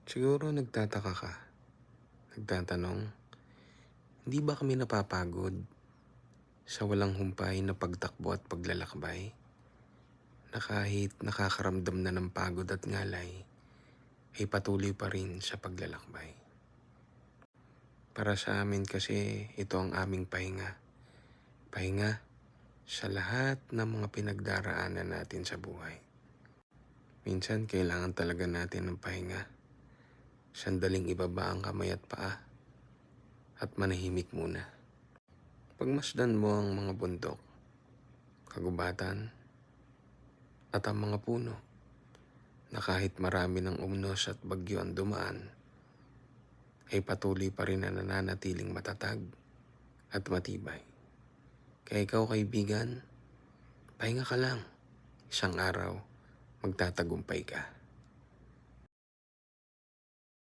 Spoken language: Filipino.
Siguro nagtataka ka, nagtatanong, hindi ba kami napapagod sa walang humpay na pagtakbo at paglalakbay? Na kahit nakakaramdam na ng pagod at ngalay, ay patuloy pa rin sa paglalakbay. Para sa amin kasi ito ang aming pahinga. Pahinga sa lahat ng mga pinagdaraanan natin sa buhay. Minsan kailangan talaga natin ng pahinga. Sandaling ibaba ang kamay at paa at manahimik muna. Pagmasdan mo ang mga bundok, kagubatan, at ang mga puno na kahit marami ng umnos at bagyo ang dumaan, ay patuloy pa rin na nananatiling matatag at matibay. Kaya ikaw kaibigan, pahinga ka lang. Isang araw, magtatagumpay ka.